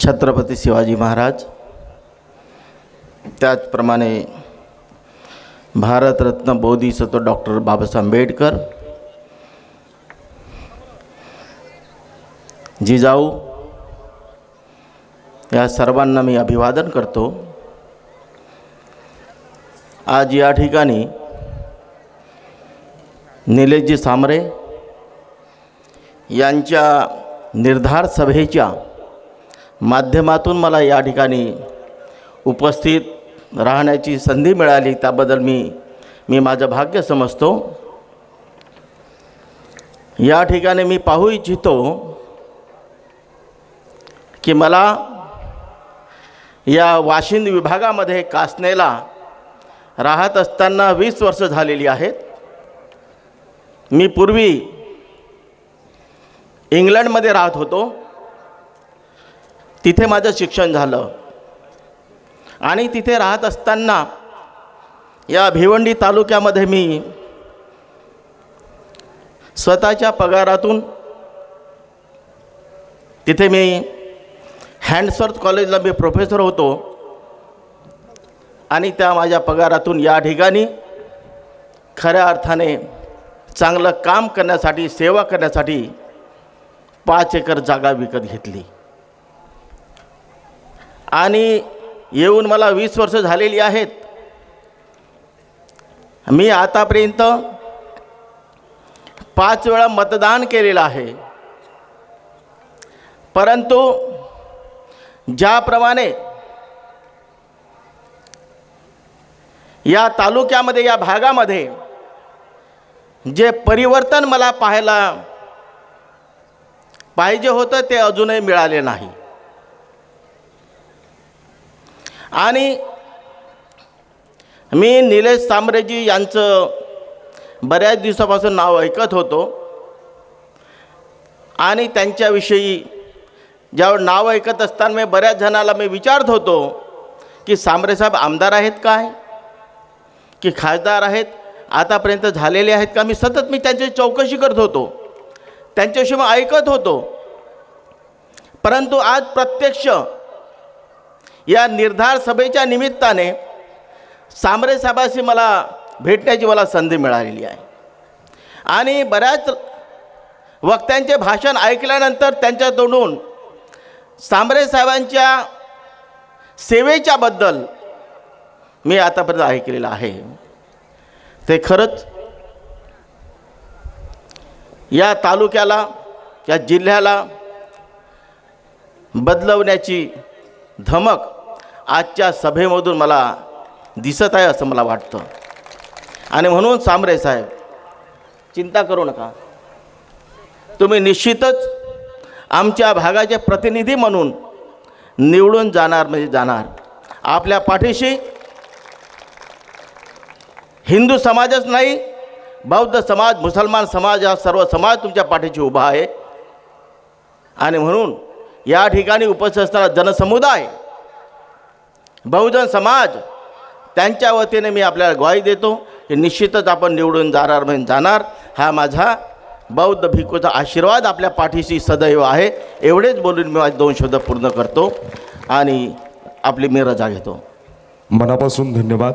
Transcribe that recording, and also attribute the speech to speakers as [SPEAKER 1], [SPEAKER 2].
[SPEAKER 1] छत्रपती शिवाजी महाराज, त्याचप्रमाणे भारतरत्न बोधिसत्व डॉक्टर बाबासाहेब आंबेडकर, जिजाऊ, या सर्वांना मी अभिवादन करतो। आज या ठिकाणी निलेशजी सांबरे यांच्या निर्धार सभेच्या माध्यमातून मला या ठिकाणी उपस्थित राहण्याची संधी मिळाली, त्याबद्दल मी माझं भाग्य समजतो। या ठिकाणी मी पाहू इच्छितो की मला या वाशिंद विभागामध्ये कासनेला राहत असताना 20 वर्ष झालेली आहेत। मी पूर्वी इंग्लंडमध्ये राहत होतो, तिथे माझं शिक्षण झालं आणि तिथे राहत असताना या भिवंडी तालुक्यामध्ये मी स्वतःच्या पगारातून तिथे मी हँडसवर्थ कॉलेजला मी प्रोफेसर होतो आणि त्या माझ्या पगारातून या ठिकाणी खऱ्या अर्थाने चांगलं काम करण्यासाठी, सेवा करण्यासाठी 5 एकर जागा विकत घेतली आणि येऊन मला 20 वर्ष झालेली आहेत। मी आतापर्यंत 5 वेळा मतदान केलेलं आहे, परंतु ज्याप्रमाणे या तालुक्यामध्ये, या भागामध्ये जे परिवर्तन मला पाहायला पाहिजे होतं ते अजूनही मिळाले नाही। आणि मी निलेश सांबरेजी यांचं बऱ्याच दिवसापासून नाव ऐकत होतो आणि त्यांच्याविषयी ज्यावर नाव ऐकत असताना मी बऱ्याच जणाला मी विचारत होतो की सांबरे साहेब आमदार आहेत काय, की खासदार आहेत, आतापर्यंत झालेले आहेत का। मी त्यांची चौकशी करत होतो, त्यांच्याशी मी ऐकत होतो, परंतु आज प्रत्यक्ष या निर्धार सभेच्या निमित्ताने सांबरे साहेबांशी मला भेटण्याची मला संधी मिळालेली आहे आणि बऱ्याच वक्त्यांचे भाषण ऐकल्यानंतर त्यांच्या तोंडून सांबरे साहेबांच्या सेवेच्या बद्दल मी आतापर्यंत ऐकलेलं आहे। ते खरंच या तालुक्याला, या जिल्ह्याला बदलवण्याची धमक आजच्या सभेमधून मला दिसत आहे असं मला वाटतं। आणि म्हणून सांबरे साहेब, चिंता करू नका, तुम्ही निश्चितच आमच्या भागाचे प्रतिनिधी म्हणून निवडून जाणार म्हणजे जाणार। आपल्या पाठीशी हिंदू समाजच नाही, बौद्ध समाज, मुसलमान समाज, हा सर्व समाज तुमच्या पाठीशी उभा आहे। आणि म्हणून या ठिकाणी उपस्थित असणारा जनसमुदाय, बहुजन समाज, त्यांच्या वतीने मी आपल्याला ग्वाही देतो की निश्चितच आपण निवडून जाणार म्हणजे जाणार। हा माझा बौद्ध भिक्खूचा आशीर्वाद आपल्या पाठीशी सदैव आहे। एवढेच बोलून मी माझे 2 शब्द पूर्ण करतो आणि आपली मी रजा घेतो।
[SPEAKER 2] मनापासून धन्यवाद।